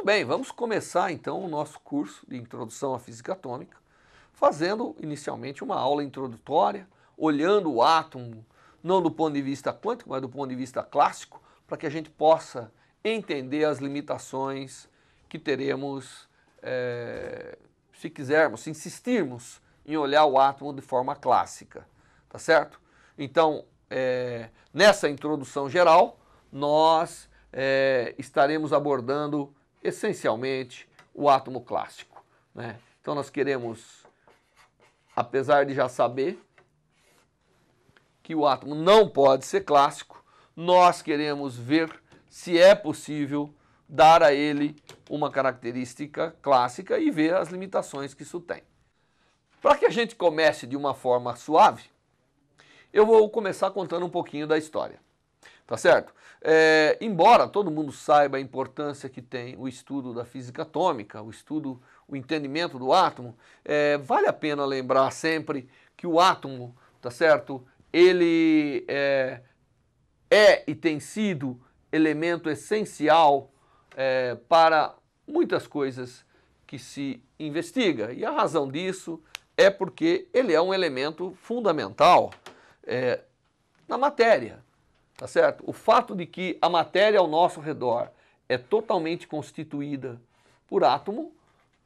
bem, vamos começar então o nosso curso de Introdução à Física Atômica, fazendo inicialmente uma aula introdutória, olhando o átomo, não do ponto de vista quântico, mas do ponto de vista clássico, para que a gente possa entender as limitações que teremos, se quisermos, se insistirmos em olhar o átomo de forma clássica, tá certo? Então, nessa introdução geral, nós estaremos abordando essencialmente o átomo clássico, né? Então nós queremos, apesar de já saber que o átomo não pode ser clássico, nós queremos ver se é possível dar a ele uma característica clássica e ver as limitações que isso tem. Para que a gente comece de uma forma suave, eu vou começar contando um pouquinho da história, tá certo? Embora todo mundo saiba a importância que tem o estudo da física atômica, o entendimento do átomo, vale a pena lembrar sempre que o átomo, tá certo? Ele é e tem sido elemento essencial para muitas coisas que se investiga. E a razão disso é porque ele é um elemento fundamental na matéria, tá certo? O fato de que a matéria ao nosso redor é totalmente constituída por átomo,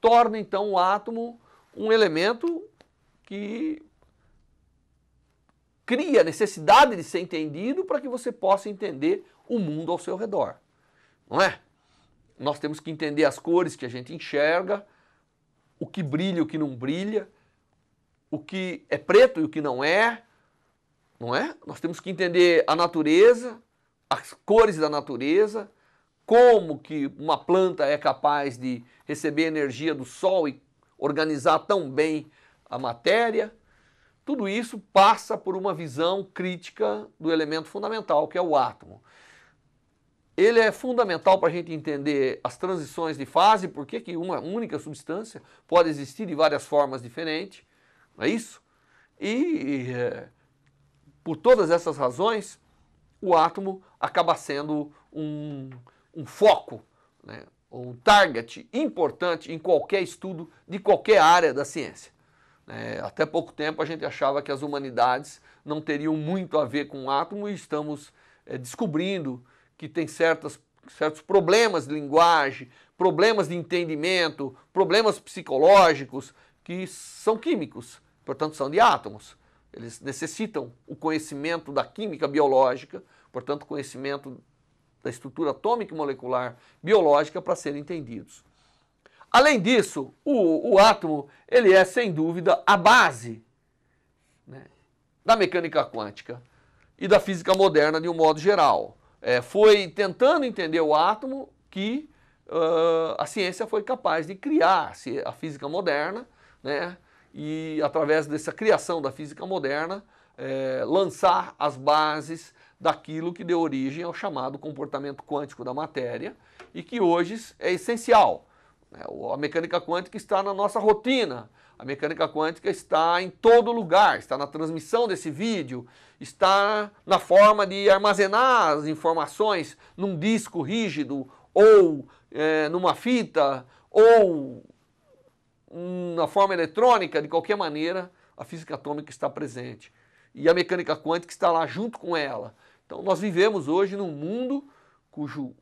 torna então o átomo um elemento que cria a necessidade de ser entendido para que você possa entender o mundo ao seu redor, não é? Nós temos que entender as cores que a gente enxerga, o que brilha e o que não brilha, o que é preto e o que não é? Nós temos que entender a natureza, as cores da natureza, como que uma planta é capaz de receber energia do sol e organizar tão bem a matéria. Tudo isso passa por uma visão crítica do elemento fundamental, que é o átomo. Ele é fundamental para a gente entender as transições de fase, porque que uma única substância pode existir de várias formas diferentes, não é isso? E por todas essas razões, o átomo acaba sendo um foco, né, um target importante em qualquer estudo de qualquer área da ciência. Até pouco tempo a gente achava que as humanidades não teriam muito a ver com o átomo e estamos descobrindo que tem certos problemas de linguagem, problemas de entendimento, problemas psicológicos que são químicos, portanto são de átomos. Eles necessitam o conhecimento da química biológica, portanto conhecimento da estrutura atômica e molecular biológica para serem entendidos. Além disso, o átomo ele é sem dúvida a base, né, da mecânica quântica e da física moderna de um modo geral. Foi tentando entender o átomo que a ciência foi capaz de criar a física moderna, né, e através dessa criação da física moderna lançar as bases daquilo que deu origem ao chamado comportamento quântico da matéria e que hoje é essencial. A mecânica quântica está na nossa rotina, a mecânica quântica está em todo lugar, está na transmissão desse vídeo, está na forma de armazenar as informações num disco rígido ou numa fita ou na forma eletrônica, de qualquer maneira, a física atômica está presente. E a mecânica quântica está lá junto com ela. Então nós vivemos hoje num mundo cujo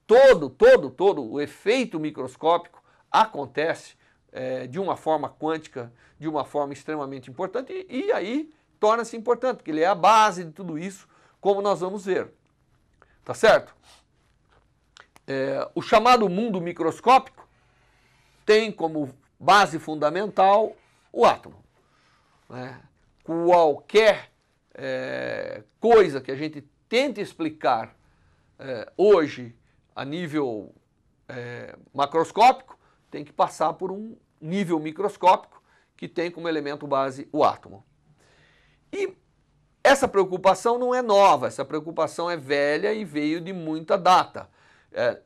todo o efeito microscópico acontece de uma forma quântica, de uma forma extremamente importante, e aí torna-se importante, porque ele é a base de tudo isso, como nós vamos ver. Tá certo? O chamado mundo microscópico tem como base fundamental o átomo, né? Qualquer coisa que a gente tente explicar hoje a nível macroscópico tem que passar por um nível microscópico que tem como elemento base o átomo. E essa preocupação não é nova, essa preocupação é velha e veio de muita data.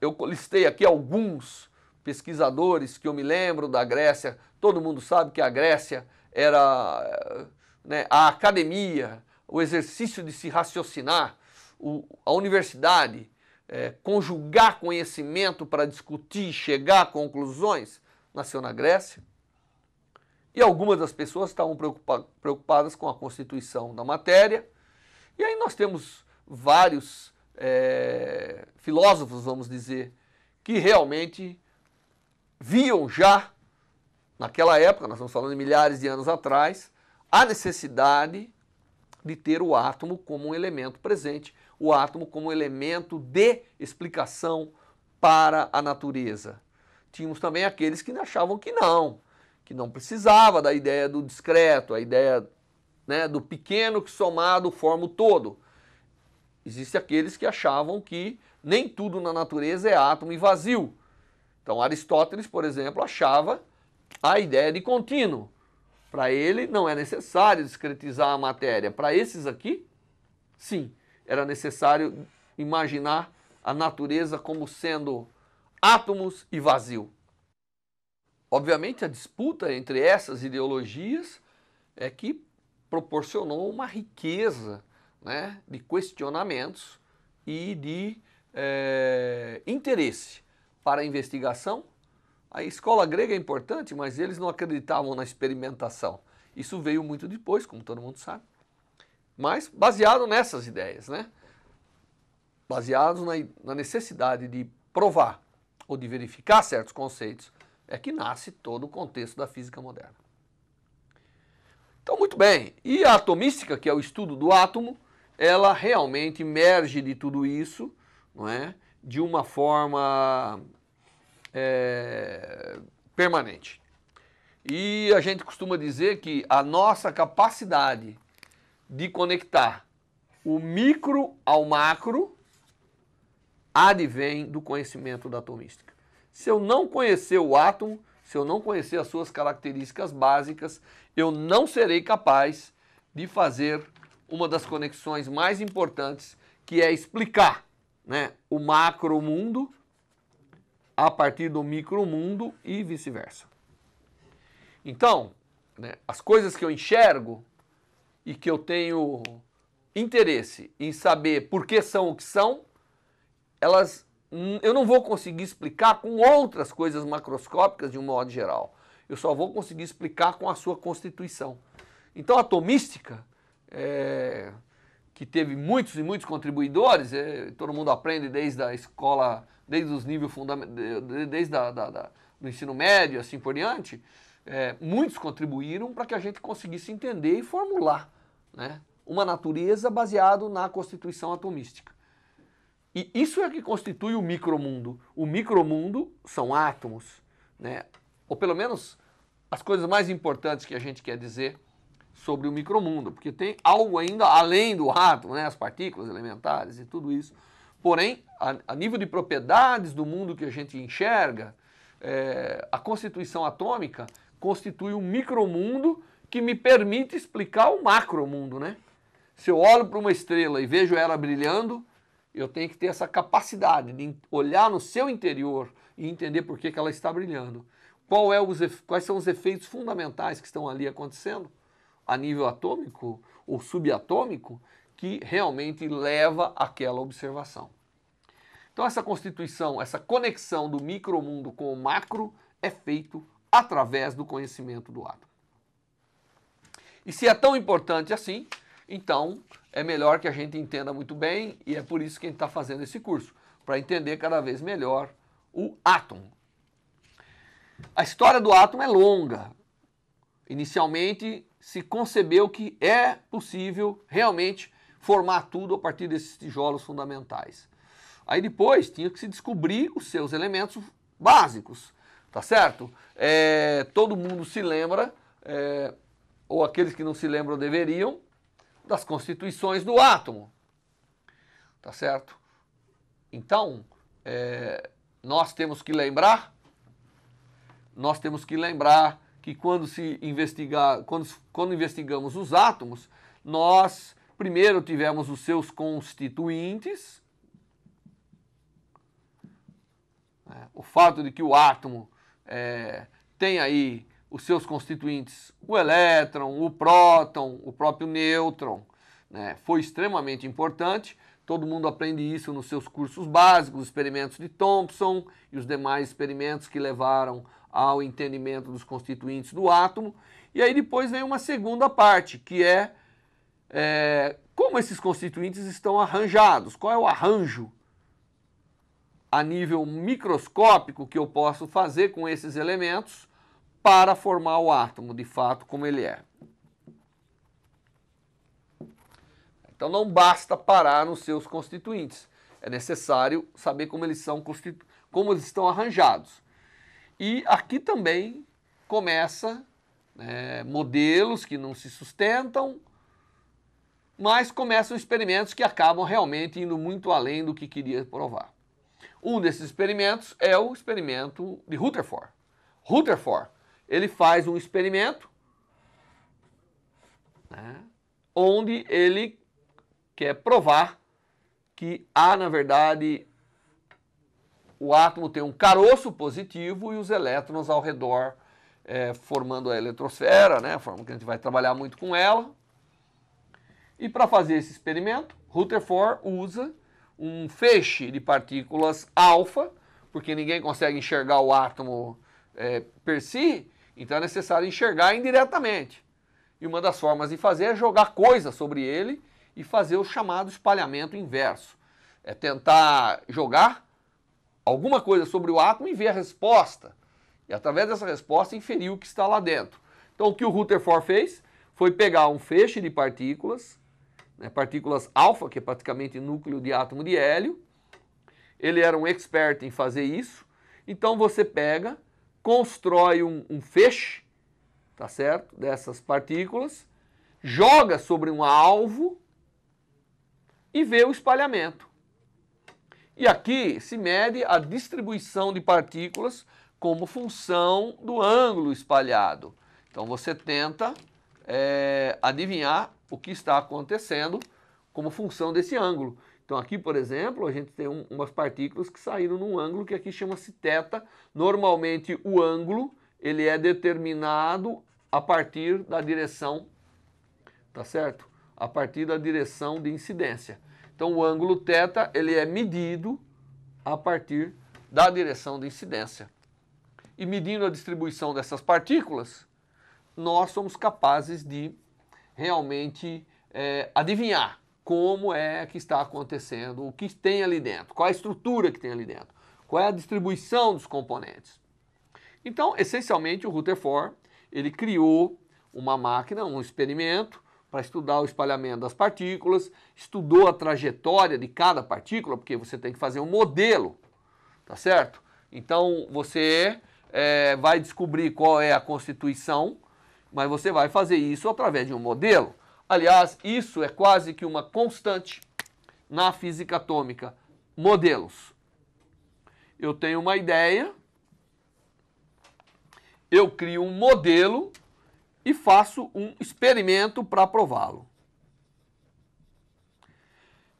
Eu listei aqui alguns pesquisadores que eu me lembro da Grécia. Todo mundo sabe que a Grécia era, né, a academia, o exercício de se raciocinar, a universidade, conjugar conhecimento para discutir e chegar a conclusões, nasceu na Grécia. E algumas das pessoas estavam preocupadas com a constituição da matéria. E aí nós temos vários filósofos, vamos dizer, que realmente viam já, naquela época, nós estamos falando de milhares de anos atrás, a necessidade de ter o átomo como um elemento presente, o átomo como um elemento de explicação para a natureza. Tínhamos também aqueles que achavam que não precisava da ideia do discreto, a ideia, né, do pequeno que somado forma o todo. Existem aqueles que achavam que nem tudo na natureza é átomo e vazio. Então Aristóteles, por exemplo, achava a ideia de contínuo. Para ele não é necessário discretizar a matéria. Para esses aqui, sim, era necessário imaginar a natureza como sendo átomos e vazio. Obviamente a disputa entre essas ideologias é que proporcionou uma riqueza, né, de questionamentos e de interesse para a investigação. A escola grega é importante, mas eles não acreditavam na experimentação. Isso veio muito depois, como todo mundo sabe. Mas baseado nessas ideias, né? Baseados na necessidade de provar ou de verificar certos conceitos, é que nasce todo o contexto da física moderna. Então, muito bem. E a atomística, que é o estudo do átomo, ela realmente emerge de tudo isso, não é? De uma forma permanente. E a gente costuma dizer que a nossa capacidade de conectar o micro ao macro advém do conhecimento da atomística. Se eu não conhecer o átomo, se eu não conhecer as suas características básicas, eu não serei capaz de fazer uma das conexões mais importantes, que é explicar, né, o macromundo a partir do micromundo e vice-versa. Então, né, as coisas que eu enxergo e que eu tenho interesse em saber por que são o que são, eu não vou conseguir explicar com outras coisas macroscópicas de um modo geral. Eu só vou conseguir explicar com a sua constituição. Então a atomística, que teve muitos e muitos contribuidores, todo mundo aprende desde a escola, desde os níveis fundamentais, desde do ensino médio, assim por diante, muitos contribuíram para que a gente conseguisse entender e formular, né, uma natureza baseada na constituição atomística. E isso é que constitui o micromundo. O micromundo são átomos, né? Ou pelo menos as coisas mais importantes que a gente quer dizer sobre o micromundo, porque tem algo ainda além do átomo, né? As partículas elementares e tudo isso. Porém, a nível de propriedades do mundo que a gente enxerga, a constituição atômica constitui um micromundo que me permite explicar o macromundo, né? Se eu olho para uma estrela e vejo ela brilhando, eu tenho que ter essa capacidade de olhar no seu interior e entender por que ela está brilhando. Quais são os efeitos fundamentais que estão ali acontecendo a nível atômico ou subatômico que realmente leva àquela observação. Então essa constituição, essa conexão do micromundo com o macro é feito através do conhecimento do átomo. E se é tão importante assim, então é melhor que a gente entenda muito bem, e é por isso que a gente está fazendo esse curso, para entender cada vez melhor o átomo. A história do átomo é longa. Inicialmente se concebeu que é possível realmente formar tudo a partir desses tijolos fundamentais. Aí depois tinha que se descobrir os seus elementos básicos, tá certo? Todo mundo se lembra, ou aqueles que não se lembram deveriam, das constituições do átomo, tá certo? Então, nós temos que lembrar que quando investigamos os átomos, nós primeiro tivemos os seus constituintes, né? O fato de que o átomo tem aí os seus constituintes, o elétron, o próton, o próprio nêutron, né, foi extremamente importante Todo mundo aprende isso nos seus cursos básicos, os experimentos de Thomson e os demais experimentos que levaram ao entendimento dos constituintes do átomo. E aí depois vem uma segunda parte, que é como esses constituintes estão arranjados, qual é o arranjo a nível microscópico que eu posso fazer com esses elementos para formar o átomo, de fato, como ele é. Então não basta parar nos seus constituintes, é necessário saber como eles estão arranjados. E aqui também começa modelos que não se sustentam, mas começam experimentos que acabam realmente indo muito além do que queria provar. Um desses experimentos é o experimento de Rutherford. Rutherford, ele faz um experimento onde ele quer provar que há, na verdade, o átomo tem um caroço positivo e os elétrons ao redor formando a eletrosfera, a forma que a gente vai trabalhar muito com ela. E para fazer esse experimento, Rutherford usa um feixe de partículas alfa, porque ninguém consegue enxergar o átomo per si, então é necessário enxergar indiretamente. E uma das formas de fazer é jogar coisas sobre ele e fazer o chamado espalhamento inverso. É tentar jogar alguma coisa sobre o átomo e ver a resposta. E através dessa resposta inferir o que está lá dentro. Então o que o Rutherford fez foi pegar um feixe de partículas, partículas alfa, que é praticamente núcleo de átomo de hélio. Ele era um expert em fazer isso. Então você pega, constrói um feixe, tá certo? Dessas partículas, joga sobre um alvo e vê o espalhamento. E aqui se mede a distribuição de partículas como função do ângulo espalhado. Então você tenta adivinhar o que está acontecendo como função desse ângulo. Então aqui, por exemplo, a gente tem umas partículas que saíram num ângulo que aqui chama-se θ. Normalmente o ângulo ele é determinado a partir da direção, tá certo? A partir da direção de incidência. Então o ângulo θ ele é medido a partir da direção de incidência. E medindo a distribuição dessas partículas, nós somos capazes de realmente adivinhar como é que está acontecendo, o que tem ali dentro, qual a estrutura que tem ali dentro, qual é a distribuição dos componentes. Então, essencialmente, o Rutherford ele criou uma máquina, um experimento, para estudar o espalhamento das partículas, estudou a trajetória de cada partícula, porque você tem que fazer um modelo, tá certo? Então, você vai descobrir qual é a constituição, mas você vai fazer isso através de um modelo. Aliás, isso é quase que uma constante na física atômica. Modelos. Eu tenho uma ideia, eu crio um modelo e faço um experimento para prová-lo.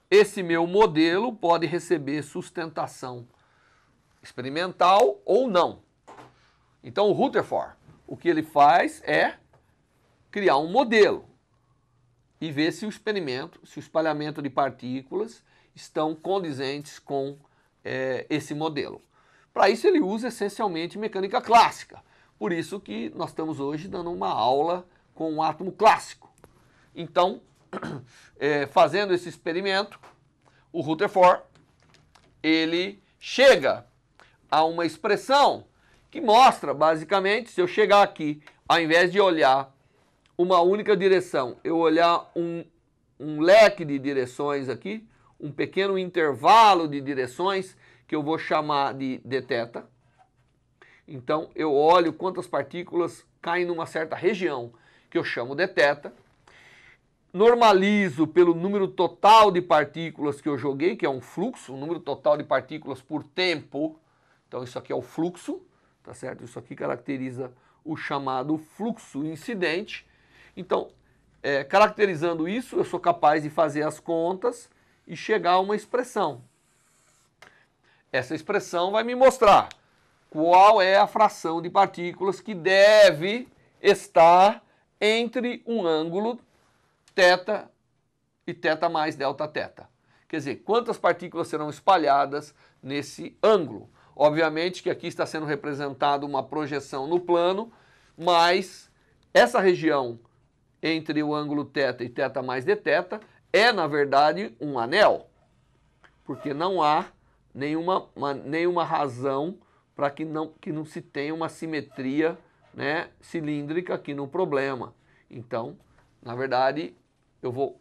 Esse meu modelo pode receber sustentação experimental ou não. Então o Rutherford, o que ele faz é criar um modelo e ver se o espalhamento de partículas estão condizentes com esse modelo. Para isso ele usa essencialmente mecânica clássica. Por isso que nós estamos hoje dando uma aula com um átomo clássico. Então, fazendo esse experimento, o Rutherford, ele chega a uma expressão que mostra, basicamente, se eu chegar aqui, ao invés de olhar uma única direção, eu olhar um leque de direções aqui, um pequeno intervalo de direções, que eu vou chamar de dθ. Então, eu olho quantas partículas caem numa certa região, que eu chamo dθ. Normalizo pelo número total de partículas que eu joguei, que é um fluxo, o número total de partículas por tempo. Então, isso aqui é o fluxo, tá certo? Isso aqui caracteriza o chamado fluxo incidente. Então, caracterizando isso, eu sou capaz de fazer as contas e chegar a uma expressão. Essa expressão vai me mostrar qual é a fração de partículas que deve estar entre um ângulo θ e θ mais Δθ. Quer dizer, quantas partículas serão espalhadas nesse ângulo. Obviamente que aqui está sendo representado uma projeção no plano, mas essa região entre o ângulo θ e θ mais dθ é, na verdade, um anel, porque não há nenhuma razão para que não se tenha uma simetria, né, cilíndrica aqui no problema. Então, na verdade, eu vou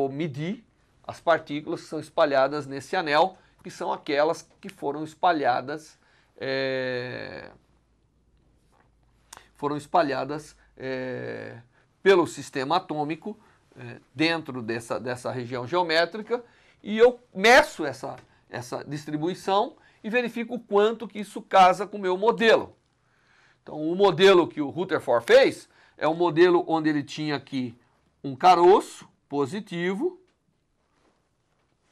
medir as partículas que são espalhadas nesse anel, que são aquelas que foram espalhadas pelo sistema atômico dentro dessa região geométrica, e eu meço essa distribuição e verifico o quanto que isso casa com o meu modelo. Então, o modelo que o Rutherford fez é um modelo onde ele tinha aqui um caroço positivo,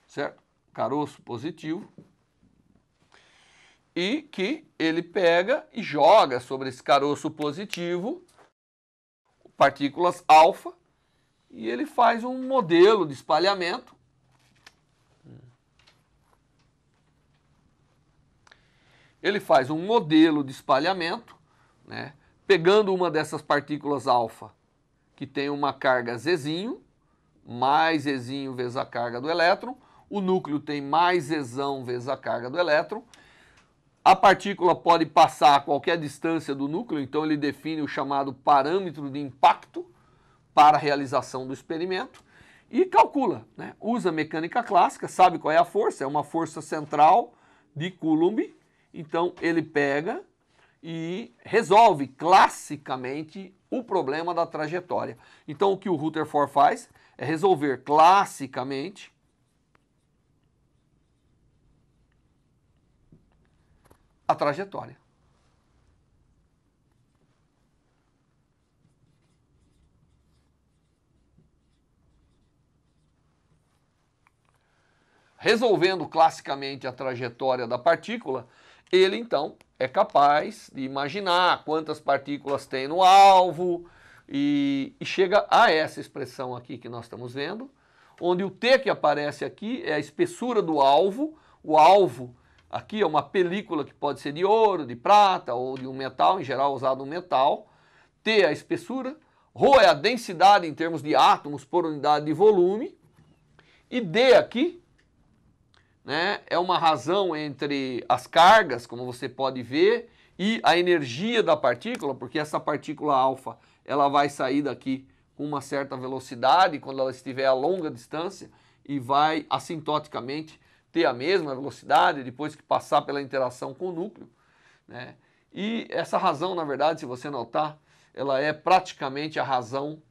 certo? Caroço positivo, e que ele pega e joga sobre esse caroço positivo partículas alfa, e ele faz um modelo de espalhamento. Ele faz um modelo de espalhamento, né, pegando uma dessas partículas alfa, que tem uma carga Zzinho, mais Ezinho vezes a carga do elétron, o núcleo tem mais Zão vezes a carga do elétron. A partícula pode passar a qualquer distância do núcleo, então ele define o chamado parâmetro de impacto para a realização do experimento e calcula, né? Usa mecânica clássica, sabe qual é a força? É uma força central de Coulomb. Então ele pega e resolve classicamente o problema da trajetória. Então o que o Rutherford faz é resolver classicamente a trajetória. Resolvendo classicamente a trajetória da partícula, ele então é capaz de imaginar quantas partículas tem no alvo e chega a essa expressão aqui que nós estamos vendo, onde o T que aparece aqui é a espessura do alvo. O alvo aqui é uma película que pode ser de ouro, de prata ou de um metal, em geral usado um metal. T é a espessura, ρ é a densidade em termos de átomos por unidade de volume, e D aqui, né, é uma razão entre as cargas, como você pode ver, e a energia da partícula, porque essa partícula alfa ela vai sair daqui com uma certa velocidade quando ela estiver a longa distância e vai assintoticamente ter a mesma velocidade depois que passar pela interação com o núcleo, né? E essa razão, na verdade, se você notar, ela é praticamente a razão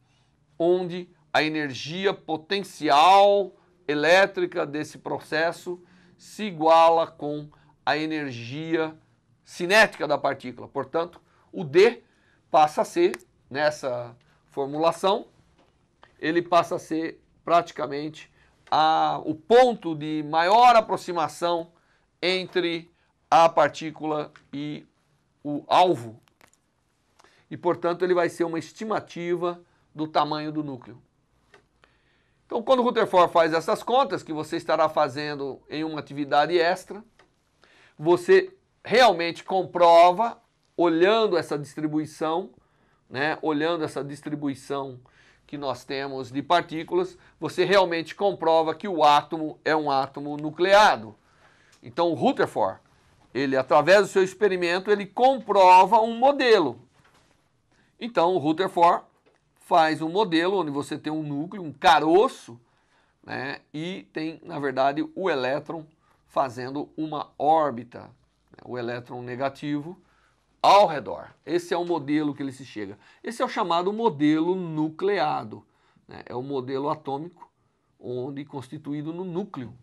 onde a energia potencial elétrica desse processo se iguala com a energia cinética da partícula. Portanto, o D passa a ser, nessa formulação, ele passa a ser praticamente o ponto de maior aproximação entre a partícula e o alvo. E, portanto, ele vai ser uma estimativa do tamanho do núcleo. Então, quando o Rutherford faz essas contas, que você estará fazendo em uma atividade extra, você realmente comprova, olhando essa distribuição, né, olhando essa distribuição que nós temos de partículas, você realmente comprova que o átomo é um átomo nucleado. Então, o Rutherford, ele, através do seu experimento, ele comprova um modelo. Então, o Rutherford faz um modelo onde você tem um núcleo, um caroço, né, e tem, na verdade, o elétron fazendo uma órbita, né, o elétron negativo, ao redor. Esse é o modelo que ele se chega. Esse é o chamado modelo nucleado, né, é o modelo atômico, onde constituído no núcleo.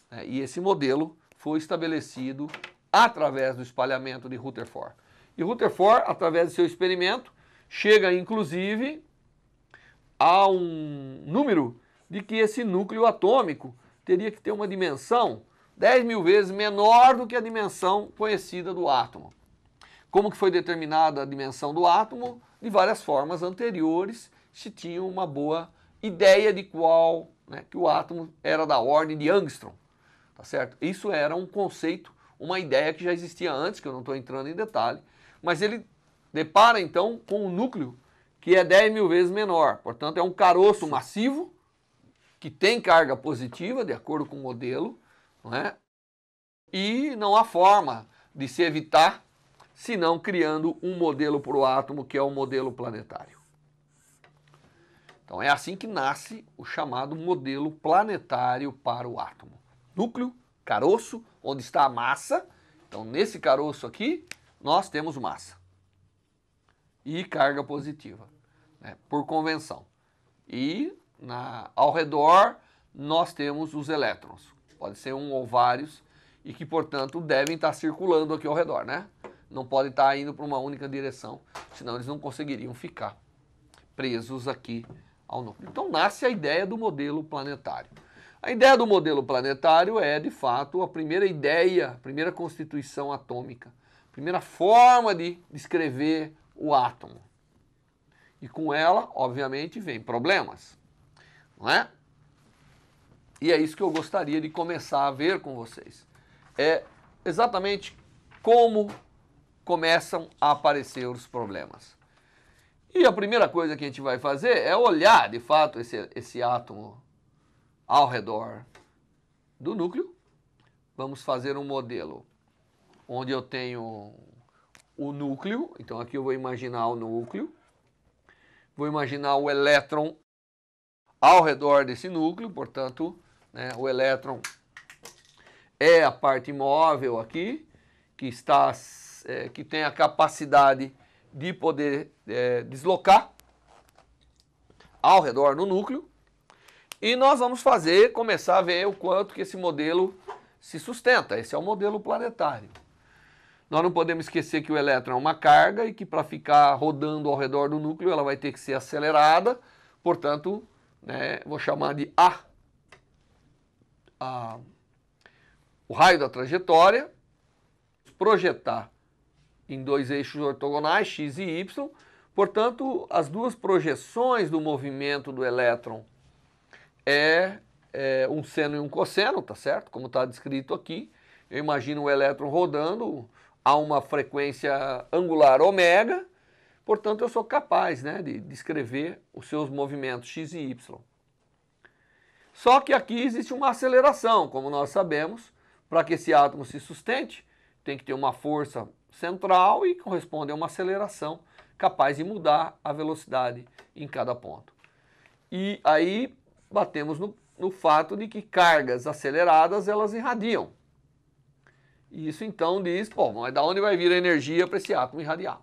Né, e esse modelo foi estabelecido através do espalhamento de Rutherford. E Rutherford, através do seu experimento, chega, inclusive, há um número de que esse núcleo atômico teria que ter uma dimensão 10.000 vezes menor do que a dimensão conhecida do átomo. Como que foi determinada a dimensão do átomo? De várias formas anteriores, se tinha uma boa ideia de qual né, que o átomo era da ordem de Angstrom, tá certo? Isso era um conceito, uma ideia que já existia antes, que eu não estou entrando em detalhe, mas ele depara então com um núcleo que é 10.000 vezes menor, portanto é um caroço massivo que tem carga positiva, de acordo com o modelo, não é? E não há forma de se evitar, senão criando um modelo para o átomo, que é o modelo planetário. Então é assim que nasce o chamado modelo planetário para o átomo. Núcleo, caroço, onde está a massa. Então nesse caroço aqui, nós temos massa e carga positiva, né, por convenção. E ao redor nós temos os elétrons. Pode ser um ou vários e que, portanto, devem estar circulando aqui ao redor, né? Não pode estar indo para uma única direção, senão eles não conseguiriam ficar presos aqui ao núcleo. Então nasce a ideia do modelo planetário. A ideia do modelo planetário é, de fato, a primeira ideia, a primeira constituição atômica, a primeira forma de descrever o átomo. E com ela, obviamente, vem problemas, não é? E é isso que eu gostaria de começar a ver com vocês. É exatamente como começam a aparecer os problemas. E a primeira coisa que a gente vai fazer é olhar, de fato, esse átomo ao redor do núcleo. Vamos fazer um modelo onde eu tenho o núcleo. Então aqui eu vou imaginar o núcleo. Vou imaginar o elétron ao redor desse núcleo, portanto, né, o elétron é a parte móvel aqui, que tem a capacidade de poder deslocar ao redor do núcleo. E nós vamos começar a ver o quanto que esse modelo se sustenta. Esse é o modelo planetário. Nós não podemos esquecer que o elétron é uma carga e que para ficar rodando ao redor do núcleo ela vai ter que ser acelerada. Portanto, né, vou chamar de o raio da trajetória, projetar em dois eixos ortogonais, x e y. Portanto, as duas projeções do movimento do elétron é um seno e um cosseno, tá certo? Como está descrito aqui. Eu imagino o elétron rodando a uma frequência angular ômega, portanto eu sou capaz, né, de descrever os seus movimentos x e y. Só que aqui existe uma aceleração, como nós sabemos, para que esse átomo se sustente, tem que ter uma força central e corresponde a uma aceleração capaz de mudar a velocidade em cada ponto. E aí batemos no fato de que cargas aceleradas elas irradiam. E isso então diz, pô, mas da onde vai vir a energia para esse átomo irradiar?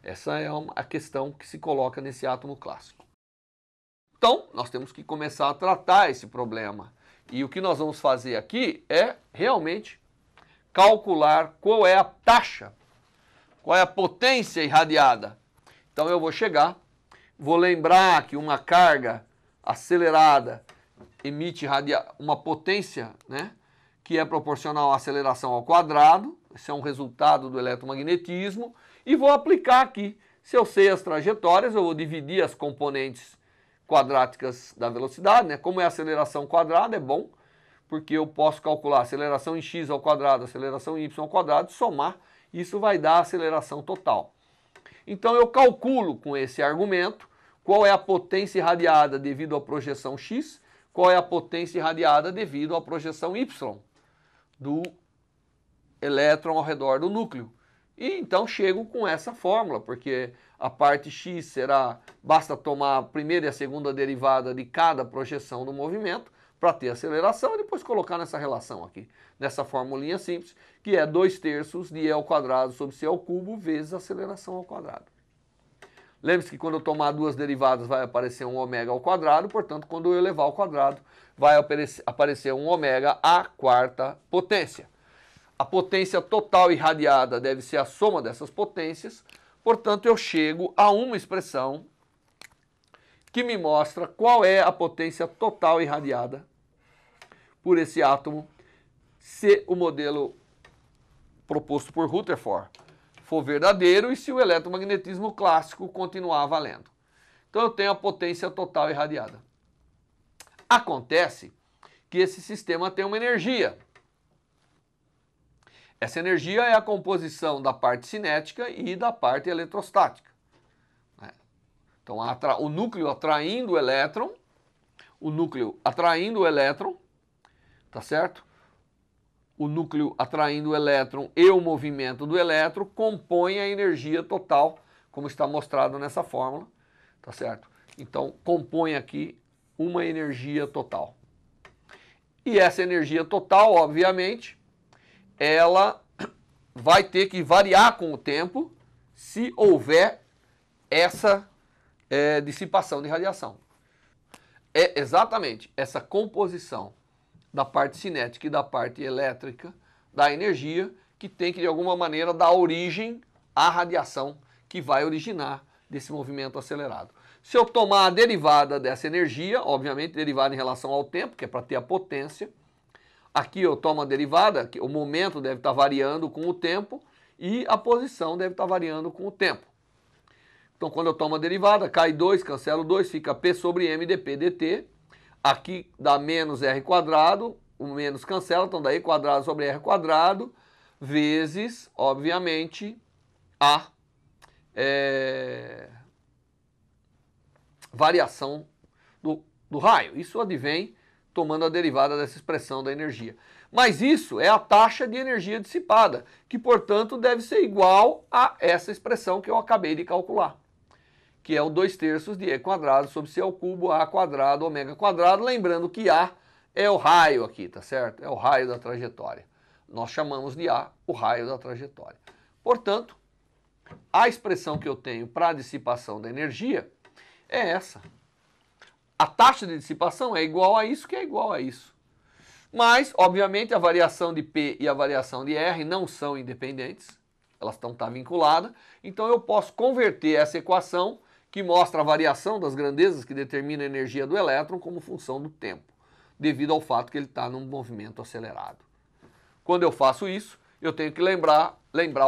Essa é a questão que se coloca nesse átomo clássico. Então, nós temos que começar a tratar esse problema. E o que nós vamos fazer aqui é realmente calcular qual é a taxa, qual é a potência irradiada. Então eu vou chegar, vou lembrar que uma carga acelerada emite uma potência, né, que é proporcional à aceleração ao quadrado. Esse é um resultado do eletromagnetismo. E vou aplicar aqui. Se eu sei as trajetórias, eu vou dividir as componentes quadráticas da velocidade, né? Como é aceleração quadrada, é bom, porque eu posso calcular a aceleração em x ao quadrado, aceleração em y ao quadrado, somar, isso vai dar a aceleração total. Então eu calculo com esse argumento qual é a potência irradiada devido à projeção x, qual é a potência irradiada devido à projeção y do elétron ao redor do núcleo. E então chego com essa fórmula, porque a parte x basta tomar a primeira e a segunda derivada de cada projeção do movimento para ter aceleração e depois colocar nessa relação aqui, nessa formulinha simples, que é 2/3 de E ao quadrado sobre C ao cubo vezes a aceleração ao quadrado. Lembre-se que quando eu tomar duas derivadas vai aparecer um ômega ao quadrado, portanto, quando eu elevar ao quadrado vai aparecer um ômega à quarta potência. A potência total irradiada deve ser a soma dessas potências, portanto, eu chego a uma expressão que me mostra qual é a potência total irradiada por esse átomo se o modelo proposto por Rutherford for verdadeiro e se o eletromagnetismo clássico continuar valendo. Então eu tenho a potência total irradiada. Acontece que esse sistema tem uma energia. Essa energia é a composição da parte cinética e da parte eletrostática. Então, o núcleo atraindo o elétron, tá certo? O núcleo atraindo o elétron e o movimento do elétron compõem a energia total, como está mostrado nessa fórmula, tá certo? Então, compõe aqui uma energia total. E essa energia total, obviamente, ela vai ter que variar com o tempo se houver essa dissipação de radiação. É exatamente essa composição da parte cinética e da parte elétrica da energia que tem que, de alguma maneira, dar origem à radiação que vai originar desse movimento acelerado. Se eu tomar a derivada dessa energia, obviamente derivada em relação ao tempo, que é para ter a potência, aqui eu tomo a derivada, que o momento deve estar variando com o tempo e a posição deve estar variando com o tempo. Então, quando eu tomo a derivada, cai 2, cancelo 2, fica P sobre M dP dt. Aqui dá menos R quadrado, o menos cancela, então dá E quadrado sobre R quadrado, vezes, obviamente, a variação do raio. Isso advém tomando a derivada dessa expressão da energia. Mas isso é a taxa de energia dissipada, que, portanto, deve ser igual a essa expressão que eu acabei de calcular, que é o 2/3 de E quadrado sobre C ao cubo, A quadrado, ômega quadrado. Lembrando que A é o raio aqui, tá certo? É o raio da trajetória. Nós chamamos de A o raio da trajetória. Portanto, a expressão que eu tenho para a dissipação da energia é essa. A taxa de dissipação é igual a isso, que é igual a isso. Mas, obviamente, a variação de P e a variação de R não são independentes. Elas estão vinculadas. Então, eu posso converter essa equação, que mostra a variação das grandezas que determina a energia do elétron, como função do tempo, devido ao fato que ele está num movimento acelerado. Quando eu faço isso, eu tenho que lembrar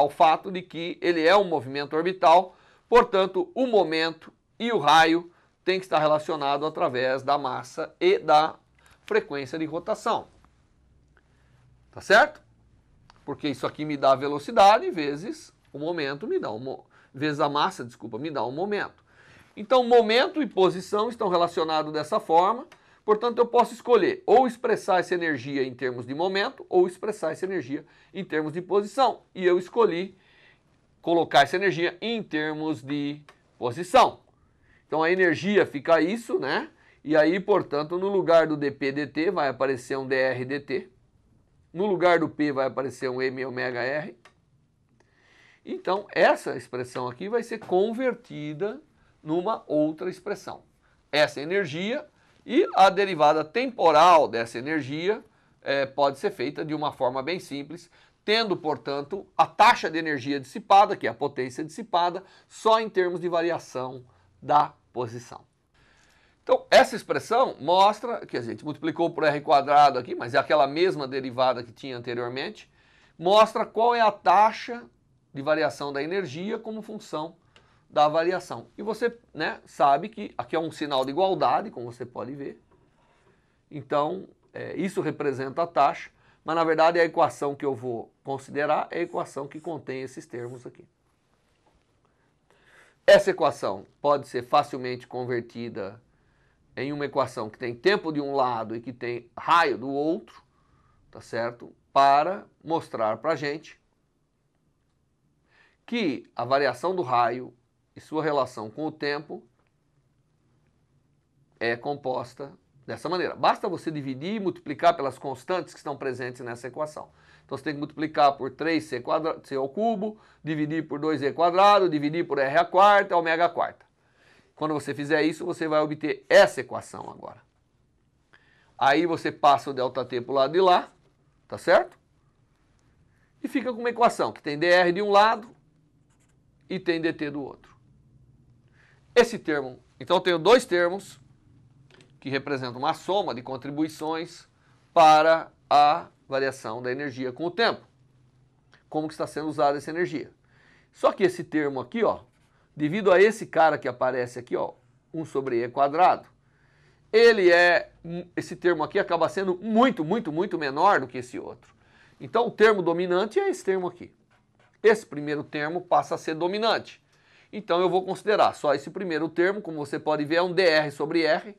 o fato de que ele é um movimento orbital, portanto, o momento e o raio tem que estar relacionado através da massa e da frequência de rotação. Tá certo? Porque isso aqui me dá a velocidade vezes o momento, vezes a massa, desculpa, me dá um momento. Então, momento e posição estão relacionados dessa forma. Portanto, eu posso escolher ou expressar essa energia em termos de momento ou expressar essa energia em termos de posição. E eu escolhi colocar essa energia em termos de posição. Então, a energia fica isso, né? E aí, portanto, no lugar do dP dt vai aparecer um dr dt. No lugar do P vai aparecer um m ômega r. Então, essa expressão aqui vai ser convertida numa outra expressão. Essa energia e a derivada temporal dessa energia pode ser feita de uma forma bem simples, tendo, portanto, a taxa de energia dissipada, que é a potência dissipada, só em termos de variação da posição. Então, essa expressão mostra que a gente multiplicou por R quadrado aqui, mas é aquela mesma derivada que tinha anteriormente, mostra qual é a taxa de variação da energia como função da variação. E você, né, sabe que aqui é um sinal de igualdade, como você pode ver. Então, isso representa a taxa, mas na verdade a equação que eu vou considerar é a equação que contém esses termos aqui. Essa equação pode ser facilmente convertida em uma equação que tem tempo de um lado e que tem raio do outro, tá certo? Para mostrar para a gente que a variação do raio e sua relação com o tempo é composta dessa maneira. Basta você dividir e multiplicar pelas constantes que estão presentes nessa equação. Então você tem que multiplicar por 3c ao cubo, dividir por 2e quadrado, dividir por r à quarta, ômega à quarta. Quando você fizer isso, você vai obter essa equação agora. Aí você passa o ΔT para o lado de lá, tá certo? E fica com uma equação que tem dr de um lado e tem dt do outro. Esse termo, então eu tenho dois termos que representam uma soma de contribuições para a variação da energia com o tempo. Como que está sendo usada essa energia. Só que esse termo aqui, ó, devido a esse cara que aparece aqui, ó, 1 sobre e quadrado, esse termo aqui acaba sendo muito, muito, muito menor do que esse outro. Então o termo dominante é esse termo aqui. Esse primeiro termo passa a ser dominante. Então eu vou considerar só esse primeiro termo, como você pode ver, é um dr sobre r.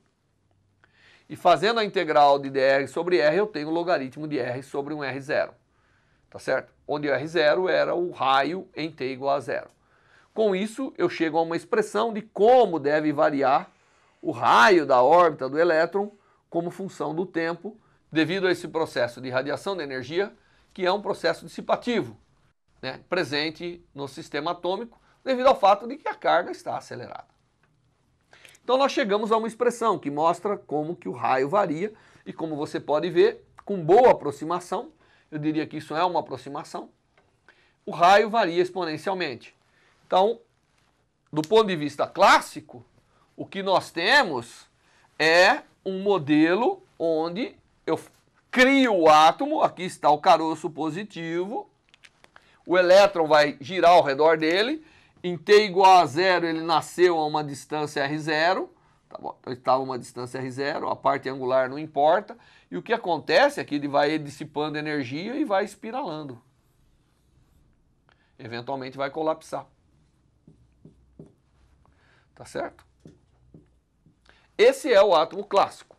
E fazendo a integral de dr sobre r, eu tenho o logaritmo de r sobre um r0. Tá certo? Onde o r0 era o raio em t igual a 0. Com isso, eu chego a uma expressão de como deve variar o raio da órbita do elétron como função do tempo, devido a esse processo de radiação de energia, que é um processo dissipativo, né, presente no sistema atômico, devido ao fato de que a carga está acelerada. Então nós chegamos a uma expressão que mostra como que o raio varia, e como você pode ver, com boa aproximação, eu diria que isso é uma aproximação, o raio varia exponencialmente. Então, do ponto de vista clássico, o que nós temos é um modelo onde eu crio o átomo, aqui está o caroço positivo, o elétron vai girar ao redor dele, em t igual a 0 ele nasceu a uma distância r0, tá bom? Então estava uma distância r0, a parte angular não importa, e o que acontece é que ele vai dissipando energia e vai espiralando. Eventualmente vai colapsar. Tá certo? Esse é o átomo clássico.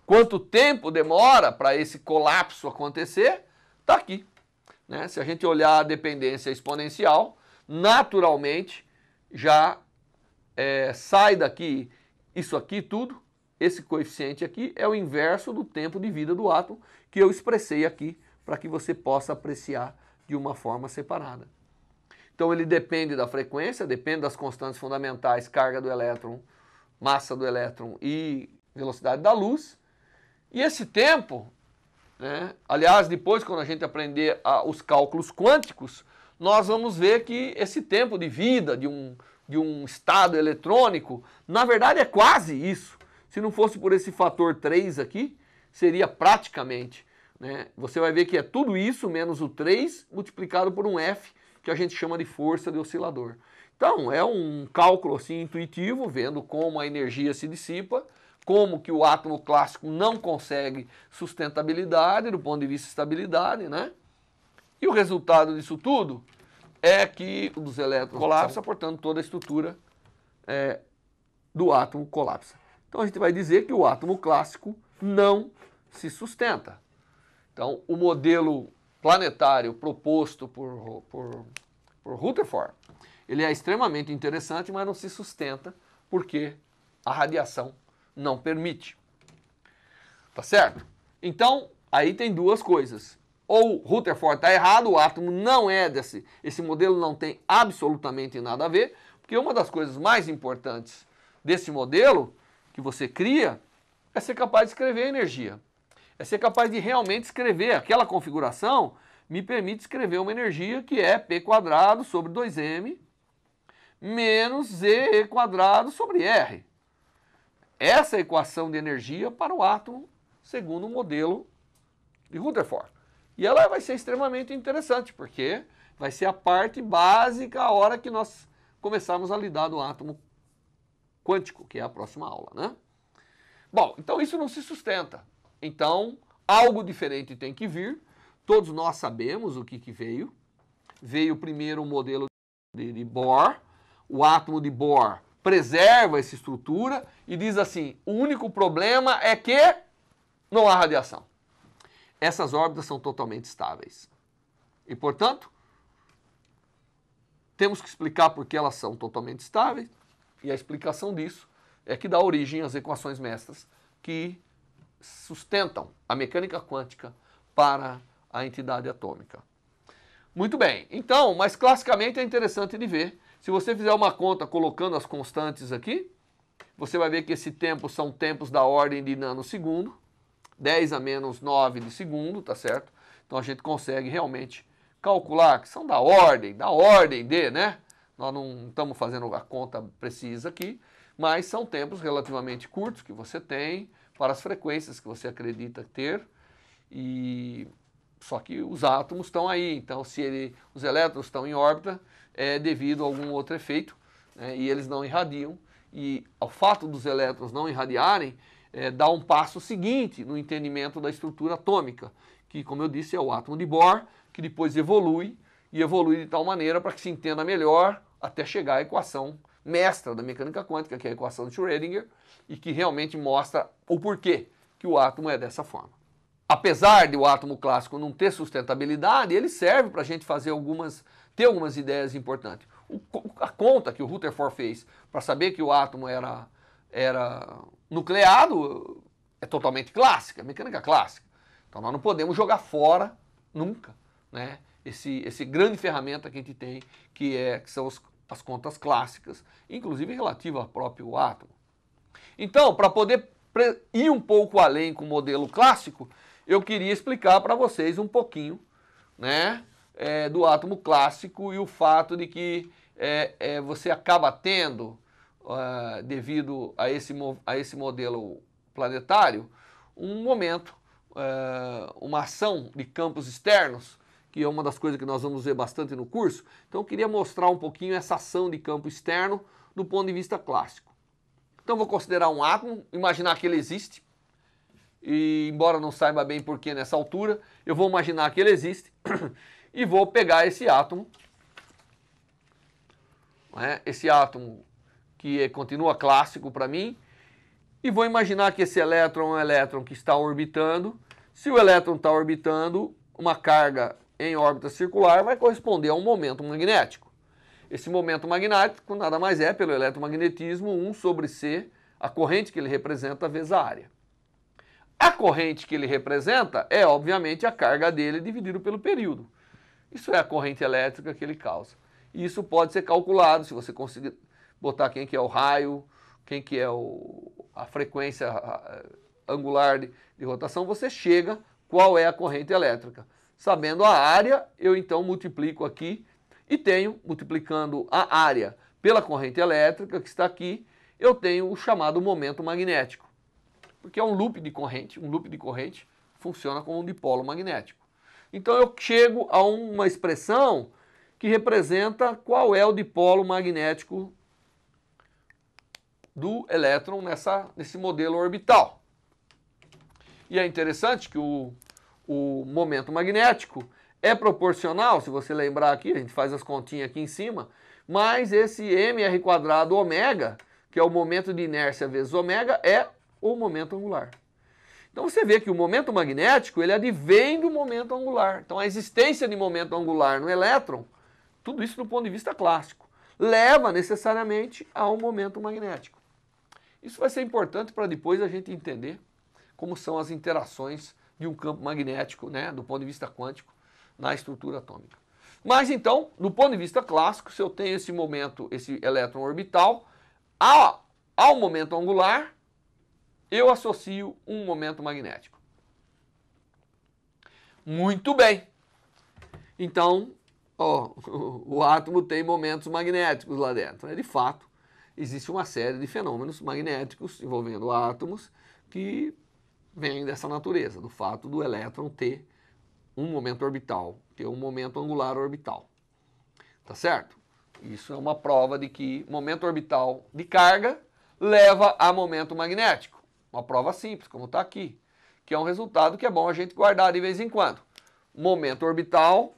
Quanto tempo demora para esse colapso acontecer? Está aqui. Né? Se a gente olhar a dependência exponencial, naturalmente já sai daqui isso aqui tudo. Esse coeficiente aqui é o inverso do tempo de vida do átomo que eu expressei aqui para que você possa apreciar de uma forma separada. Então ele depende da frequência, depende das constantes fundamentais, carga do elétron, massa do elétron e velocidade da luz. E esse tempo, né, aliás, depois quando a gente aprender os cálculos quânticos, nós vamos ver que esse tempo de vida de um estado eletrônico, na verdade é quase isso. Se não fosse por esse fator 3 aqui, seria praticamente. Né, você vai ver que é tudo isso menos o 3 multiplicado por um F, que a gente chama de força de oscilador. Então, é um cálculo assim intuitivo, vendo como a energia se dissipa, como que o átomo clássico não consegue sustentabilidade do ponto de vista de estabilidade, né? E o resultado disso tudo é que os elétrons colapsam, portanto, toda a estrutura do átomo colapsa. Então, a gente vai dizer que o átomo clássico não se sustenta. Então, o modelo planetário proposto por Rutherford, ele é extremamente interessante, mas não se sustenta porque a radiação não permite. Tá certo? Então, aí tem duas coisas. Ou Rutherford está errado, o átomo não é esse modelo não tem absolutamente nada a ver, porque uma das coisas mais importantes desse modelo que você cria é ser capaz de escrever energia. É ser capaz de realmente escrever. Aquela configuração me permite escrever uma energia que é P² sobre 2m menos Ze² sobre R. Essa é a equação de energia para o átomo segundo o modelo de Rutherford. E ela vai ser extremamente interessante, porque vai ser a parte básica a hora que nós começarmos a lidar do átomo quântico, que é a próxima aula, né? Bom, então isso não se sustenta. Então, algo diferente tem que vir. Todos nós sabemos o que veio. Veio primeiro o modelo de Bohr. O átomo de Bohr preserva essa estrutura e diz assim, o único problema é que não há radiação. Essas órbitas são totalmente estáveis. E, portanto, temos que explicar por que elas são totalmente estáveis. E a explicação disso é que dá origem às equações mestras que sustentam a mecânica quântica para a entidade atômica. Muito bem, então, mas classicamente é interessante de ver. Se você fizer uma conta colocando as constantes aqui, você vai ver que esse tempo são tempos da ordem de nanosegundo, 10 a menos 9 de segundo, tá certo? Então a gente consegue realmente calcular que são da ordem de, né? Nós não estamos fazendo a conta precisa aqui, mas são tempos relativamente curtos que você tem para as frequências que você acredita ter, e só que os átomos estão aí, então se os elétrons estão em órbita, é devido a algum outro efeito, né, e eles não irradiam, e ao fato dos elétrons não irradiarem, dá um passo seguinte no entendimento da estrutura atômica, que, como eu disse, é o átomo de Bohr, que depois evolui, e evolui de tal maneira para que se entenda melhor até chegar à equação mestra da mecânica quântica, que é a equação de Schrödinger, e que realmente mostra o porquê que o átomo é dessa forma. Apesar de o átomo clássico não ter sustentabilidade, ele serve para a gente ter algumas ideias importantes. A conta que o Rutherford fez para saber que o átomo era nucleado é totalmente clássica, mecânica clássica. Então nós não podemos jogar fora nunca, né, esse grande ferramenta que a gente tem, que são as contas clássicas, inclusive relativa ao próprio átomo. Então, para poder ir um pouco além com o modelo clássico, eu queria explicar para vocês um pouquinho, né, do átomo clássico e o fato de que você acaba tendo, devido a esse modelo planetário, um momento, uma ação de campos externos, que é uma das coisas que nós vamos ver bastante no curso. Então eu queria mostrar um pouquinho essa ação de campo externo do ponto de vista clássico. Então eu vou considerar um átomo, imaginar que ele existe, e embora não saiba bem porquê nessa altura, eu vou imaginar que ele existe e vou pegar esse átomo, né, esse átomo que continua clássico para mim, e vou imaginar que esse elétron é um elétron que está orbitando. Se o elétron está orbitando, uma carga em órbita circular vai corresponder a um momento magnético. Esse momento magnético nada mais é, pelo eletromagnetismo, 1 sobre C, a corrente que ele representa vezes a área. A corrente que ele representa é, obviamente, a carga dele dividido pelo período. Isso é a corrente elétrica que ele causa. E isso pode ser calculado, se você conseguir botar quem que é o raio, quem que é a frequência angular de rotação, você chega qual é a corrente elétrica. Sabendo a área, eu então multiplico aqui e tenho, multiplicando a área pela corrente elétrica que está aqui, eu tenho o chamado momento magnético. Porque é um loop de corrente funciona como um dipolo magnético. Então eu chego a uma expressão que representa qual é o dipolo magnético do elétron nesse modelo orbital. E é interessante que o momento magnético é proporcional, se você lembrar aqui, a gente faz as continhas aqui em cima, mas esse mr² ômega, que é o momento de inércia vezes ômega, é o momento angular. Então você vê que o momento magnético, ele advém do momento angular. Então a existência de momento angular no elétron, tudo isso do ponto de vista clássico, leva necessariamente a um momento magnético. Isso vai ser importante para depois a gente entender como são as interações de um campo magnético, né, do ponto de vista quântico, na estrutura atômica. Mas então, do ponto de vista clássico, se eu tenho esse momento, esse elétron orbital, ao momento angular, eu associo um momento magnético. Muito bem. Então, o átomo tem momentos magnéticos lá dentro. De fato, existe uma série de fenômenos magnéticos envolvendo átomos que vêm dessa natureza, do fato do elétron ter um momento orbital, ter um momento angular orbital. Tá certo? Isso é uma prova de que momento orbital de carga leva a momento magnético. Uma prova simples, como está aqui, que é um resultado que é bom a gente guardar de vez em quando. Momento orbital,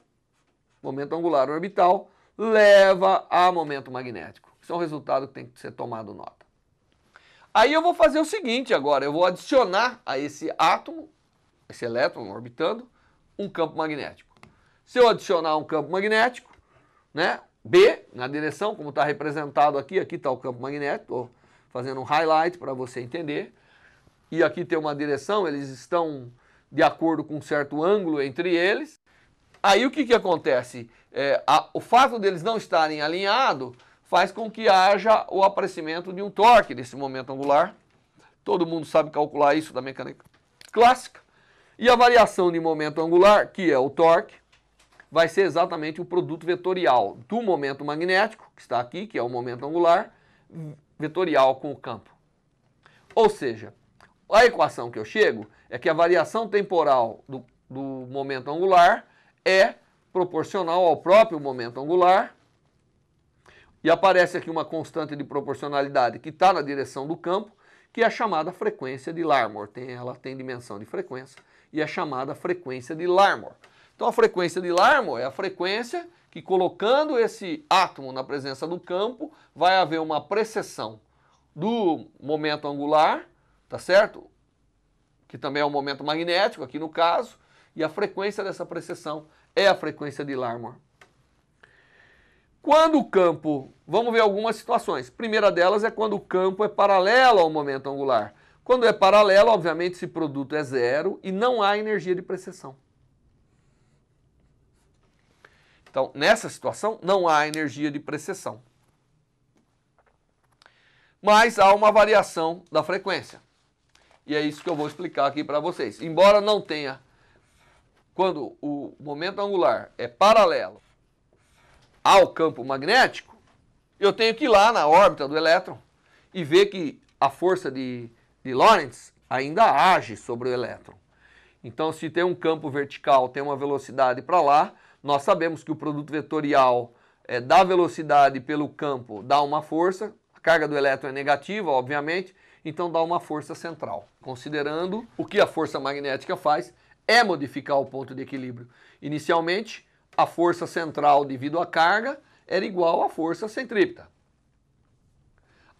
momento angular orbital, leva a momento magnético. Isso é um resultado que tem que ser tomado nota. Aí eu vou fazer o seguinte agora, eu vou adicionar a esse átomo, esse elétron orbitando, um campo magnético. Se eu adicionar um campo magnético, né, B, na direção, como está representado aqui está o campo magnético, estou fazendo um highlight para você entender, e aqui tem uma direção, eles estão de acordo com um certo ângulo entre eles. Aí o que acontece? O fato deles não estarem alinhados faz com que haja o aparecimento de um torque desse momento angular. Todo mundo sabe calcular isso da mecânica clássica. E a variação de momento angular, que é o torque, vai ser exatamente o produto vetorial do momento magnético, que está aqui, que é o momento angular, vetorial com o campo. Ou seja, a equação que eu chego é que a variação temporal do momento angular é proporcional ao próprio momento angular, e aparece aqui uma constante de proporcionalidade que está na direção do campo, que é a chamada frequência de Larmor. Ela tem dimensão de frequência e é chamada frequência de Larmor. Então a frequência de Larmor é a frequência que, colocando esse átomo na presença do campo, vai haver uma precessão do momento angular, tá certo? Que também é o momento magnético aqui no caso, e a frequência dessa precessão é a frequência de Larmor. Quando o campo, vamos ver algumas situações. A primeira delas é quando o campo é paralelo ao momento angular. Quando é paralelo, obviamente, esse produto é zero e não há energia de precessão. Então, nessa situação, não há energia de precessão. Mas há uma variação da frequência. E é isso que eu vou explicar aqui para vocês. Embora não tenha, quando o momento angular é paralelo ao campo magnético, eu tenho que ir lá na órbita do elétron e ver que a força de Lorentz ainda age sobre o elétron. Então, se tem um campo vertical, tem uma velocidade para lá, nós sabemos que o produto vetorial da velocidade pelo campo dá uma força, a carga do elétron é negativa, obviamente, então dá uma força central. Considerando o que a força magnética faz, é modificar o ponto de equilíbrio. Inicialmente, a força central devido à carga era igual à força centrípeta.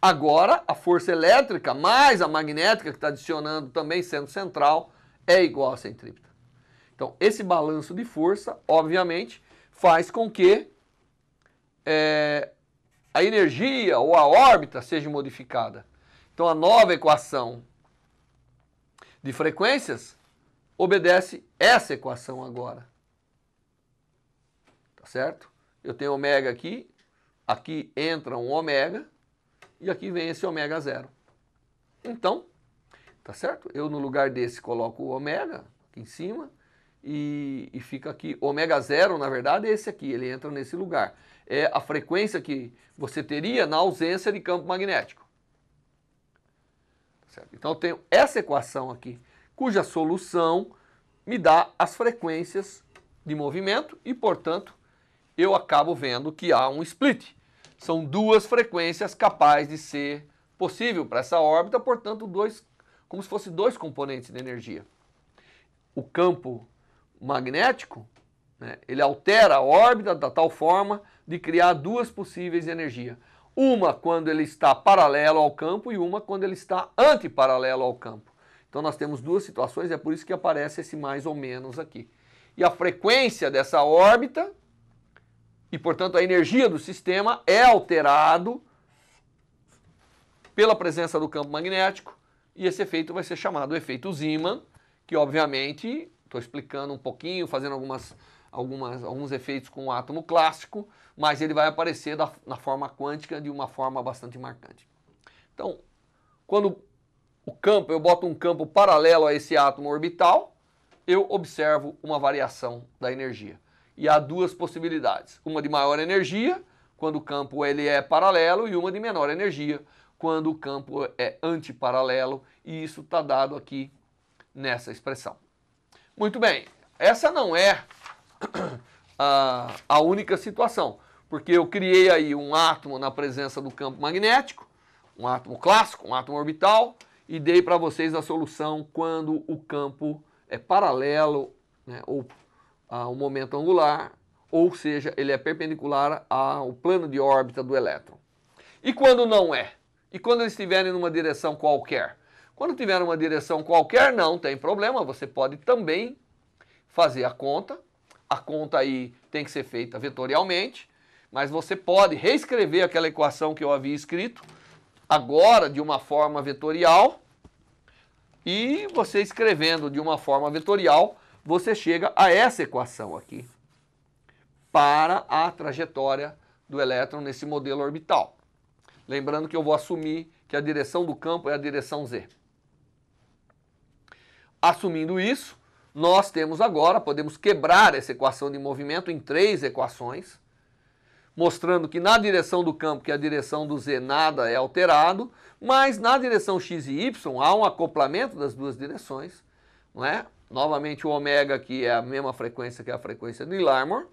Agora, a força elétrica mais a magnética, que está adicionando também sendo central, é igual à centrípeta. Então, esse balanço de força, obviamente, faz com que a energia ou a órbita seja modificada. Então, a nova equação de frequências obedece essa equação agora. Tá certo? Eu tenho ômega aqui entra um ômega, e aqui vem esse ômega zero. Então, tá certo? Eu no lugar desse coloco o ômega aqui em cima, e fica aqui, ômega zero, na verdade, é esse aqui, ele entra nesse lugar. É a frequência que você teria na ausência de campo magnético. Certo? Então eu tenho essa equação aqui, cuja solução me dá as frequências de movimento e, portanto, eu acabo vendo que há um split. São duas frequências capazes de ser possível para essa órbita, portanto, como se fossem dois componentes de energia. O campo magnético, né, ele altera a órbita da tal forma de criar duas possíveis energias. Uma quando ele está paralelo ao campo e uma quando ele está antiparalelo ao campo. Então nós temos duas situações, é por isso que aparece esse mais ou menos aqui. E a frequência dessa órbita, e portanto a energia do sistema, é alterado pela presença do campo magnético, e esse efeito vai ser chamado efeito Zeeman, que obviamente, estou explicando um pouquinho, fazendo alguns efeitos com o átomo clássico, mas ele vai aparecer na forma quântica de uma forma bastante marcante. Então, quando eu boto um campo paralelo a esse átomo orbital, eu observo uma variação da energia. E há duas possibilidades, uma de maior energia, quando o campo ele é paralelo, e uma de menor energia, quando o campo é antiparalelo, e isso está dado aqui nessa expressão. Muito bem, essa não é a única situação, porque eu criei aí um átomo na presença do campo magnético, um átomo clássico, um átomo orbital, e dei para vocês a solução quando o campo é paralelo, né, ou ao momento angular, ou seja, ele é perpendicular ao plano de órbita do elétron. E quando não é? E quando eles estiverem numa direção qualquer? Quando tiver uma direção qualquer, não tem problema, você pode também fazer a conta aí tem que ser feita vetorialmente, mas você pode reescrever aquela equação que eu havia escrito, agora de uma forma vetorial, e você escrevendo de uma forma vetorial, você chega a essa equação aqui, para a trajetória do elétron nesse modelo orbital. Lembrando que eu vou assumir que a direção do campo é a direção Z. Assumindo isso, nós temos agora, podemos quebrar essa equação de movimento em três equações, mostrando que na direção do campo, que é a direção do Z, nada é alterado, mas na direção X e Y há um acoplamento das duas direções, não é? Novamente o ômega aqui é a mesma frequência que a frequência de Larmor,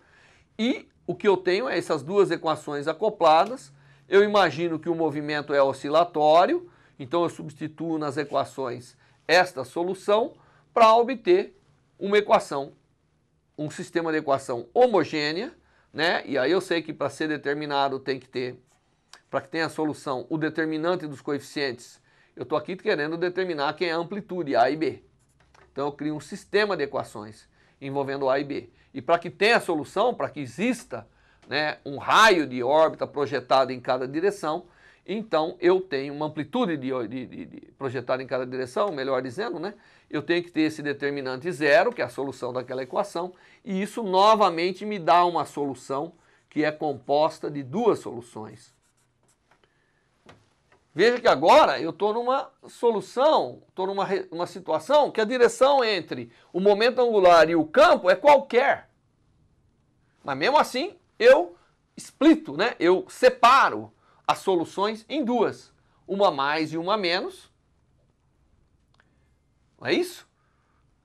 e o que eu tenho é essas duas equações acopladas. Eu imagino que o movimento é oscilatório, Então eu substituo nas equações esta solução para obter uma equação, um sistema de equação homogênea, né? E aí eu sei que para ser determinado tem que ter, para que tenha a solução, o determinante dos coeficientes. Eu estou aqui querendo determinar quem é a amplitude, A e B. Então eu crio um sistema de equações envolvendo A e B. E para que tenha a solução, para que exista, né, um raio de órbita projetado em cada direção, então eu tenho uma amplitude projetada em cada direção, melhor dizendo, né? Eu tenho que ter esse determinante zero, que é a solução daquela equação, e isso novamente me dá uma solução que é composta de duas soluções. Veja que agora eu estou numa solução, estou numa situação que a direção entre o momento angular e o campo é qualquer. Mas mesmo assim eu splito, né? Eu separo as soluções em duas, uma mais e uma menos. Não é isso?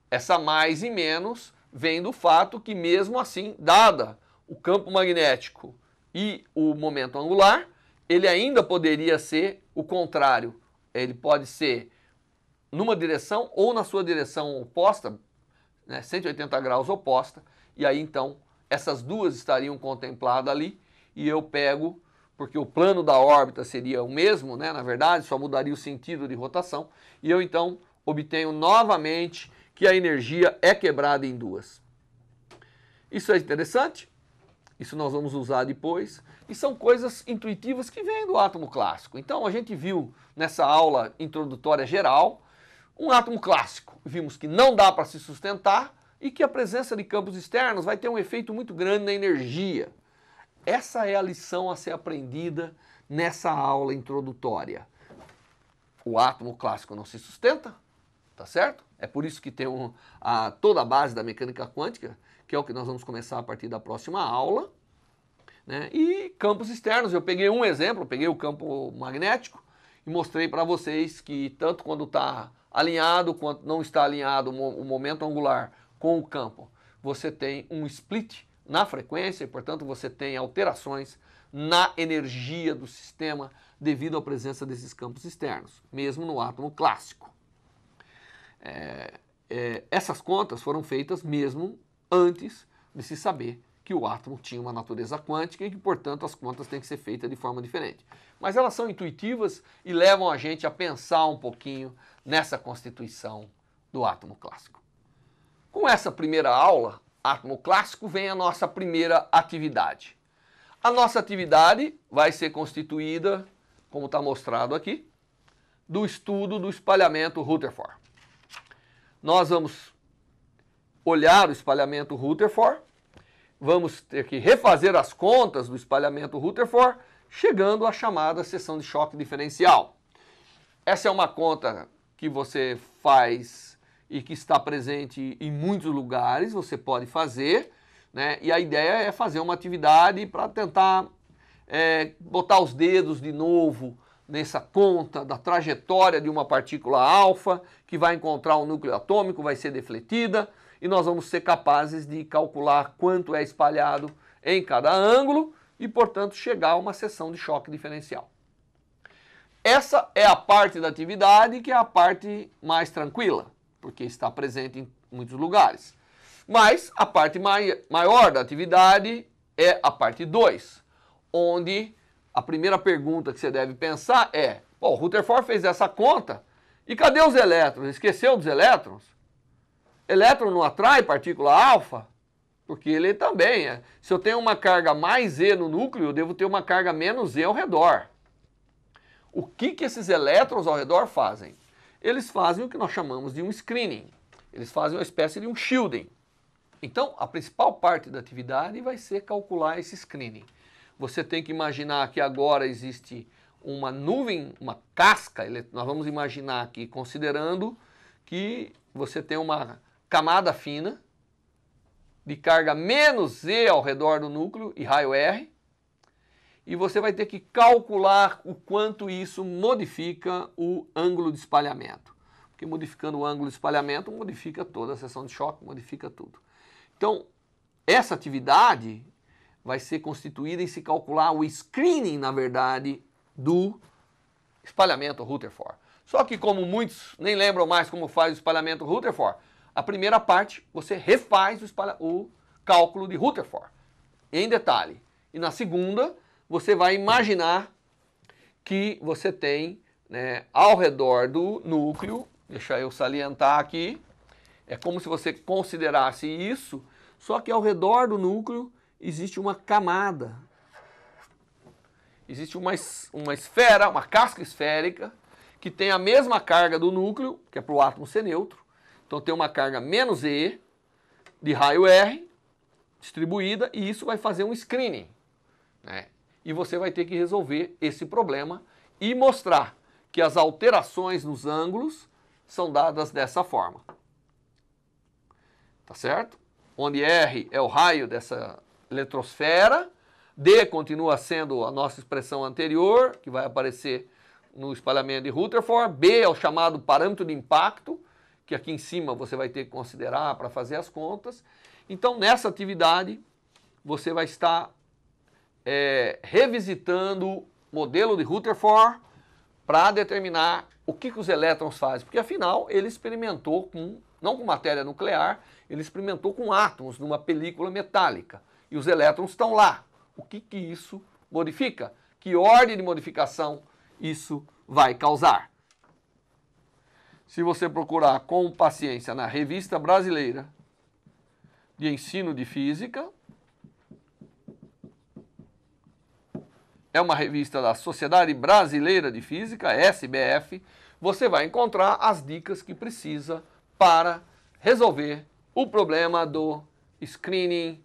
Essa mais e menos vem do fato que mesmo assim, dada o campo magnético e o momento angular, ele ainda poderia ser o contrário. Ele pode ser numa direção ou na sua direção oposta, né, 180 graus oposta, e aí então essas duas estariam contempladas ali, e eu pego, porque o plano da órbita seria o mesmo, né, na verdade, só mudaria o sentido de rotação, e eu então obtenho novamente que a energia é quebrada em duas. Isso é interessante, isso nós vamos usar depois, e são coisas intuitivas que vêm do átomo clássico. Então a gente viu nessa aula introdutória geral um átomo clássico. Vimos que não dá para se sustentar e que a presença de campos externos vai ter um efeito muito grande na energia. Essa é a lição a ser aprendida nessa aula introdutória. O átomo clássico não se sustenta, tá certo? É por isso que tem toda a base da mecânica quântica, que é o que nós vamos começar a partir da próxima aula. Né? E campos externos, eu peguei um exemplo, peguei o campo magnético e mostrei para vocês que tanto quando está alinhado quanto não está alinhado o momento angular com o campo, você tem um split na frequência e, portanto, você tem alterações na energia do sistema devido à presença desses campos externos, mesmo no átomo clássico. Essas contas foram feitas mesmo antes de se saber que o átomo tinha uma natureza quântica e que, portanto, as contas têm que ser feitas de forma diferente. Mas elas são intuitivas e levam a gente a pensar um pouquinho nessa constituição do átomo clássico. Com essa primeira aula, átomo clássico, vem a nossa primeira atividade. A nossa atividade vai ser constituída, como está mostrado aqui, do estudo do espalhamento Rutherford. Nós vamos olhar o espalhamento Rutherford, vamos ter que refazer as contas do espalhamento Rutherford, chegando à chamada seção de choque diferencial. Essa é uma conta que você faz e que está presente em muitos lugares, você pode fazer, né? E a ideia é fazer uma atividade para tentar botar os dedos de novo nessa conta da trajetória de uma partícula alfa, que vai encontrar um núcleo atômico, vai ser defletida, e nós vamos ser capazes de calcular quanto é espalhado em cada ângulo e, portanto, chegar a uma seção de choque diferencial. Essa é a parte da atividade que é a parte mais tranquila, porque está presente em muitos lugares. Mas a parte maior da atividade é a parte 2, onde a primeira pergunta que você deve pensar é: o Rutherford fez essa conta, e cadê os elétrons? Esqueceu dos elétrons? Elétron não atrai partícula alfa? Porque ele também se eu tenho uma carga mais E no núcleo, eu devo ter uma carga menos E ao redor. O que esses elétrons ao redor fazem? Eles fazem o que nós chamamos de um screening. Eles fazem uma espécie de um shielding. Então, a principal parte da atividade vai ser calcular esse screening. Você tem que imaginar que agora existe uma nuvem, uma casca, nós vamos imaginar aqui, considerando que você tem uma camada fina de carga menos E ao redor do núcleo e raio R, e você vai ter que calcular o quanto isso modifica o ângulo de espalhamento. Porque modificando o ângulo de espalhamento, modifica toda a seção de choque, modifica tudo. Então, essa atividade vai ser constituída em se calcular o screening, na verdade, do espalhamento Rutherford. Só que como muitos nem lembram mais como faz o espalhamento Rutherford, a primeira parte você refaz o cálculo de Rutherford em detalhe. E na segunda você vai imaginar que você tem, né, ao redor do núcleo, deixa eu salientar aqui, é como se você considerasse isso, só que ao redor do núcleo existe uma camada, existe uma esfera, uma casca esférica, que tem a mesma carga do núcleo, que é para o átomo ser neutro. Então tem uma carga menos E de raio R distribuída, e isso vai fazer um screening, né? E você vai ter que resolver esse problema e mostrar que as alterações nos ângulos são dadas dessa forma. Tá certo? Onde R é o raio dessa eletrosfera, D continua sendo a nossa expressão anterior, que vai aparecer no espalhamento de Rutherford. B é o chamado parâmetro de impacto, que aqui em cima você vai ter que considerar para fazer as contas. Então, nessa atividade, você vai estar revisitando o modelo de Rutherford para determinar o que os elétrons fazem. Porque, afinal, ele experimentou não com matéria nuclear, ele experimentou com átomos numa película metálica. E os elétrons estão lá. O que isso modifica? Que ordem de modificação isso vai causar? Se você procurar com paciência na Revista Brasileira de Ensino de Física, é uma revista da Sociedade Brasileira de Física, SBF, você vai encontrar as dicas que precisa para resolver o problema do screening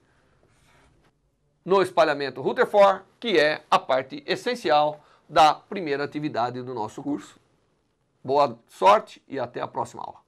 no espalhamento Rutherford, que é a parte essencial da primeira atividade do nosso curso. Boa sorte e até a próxima aula.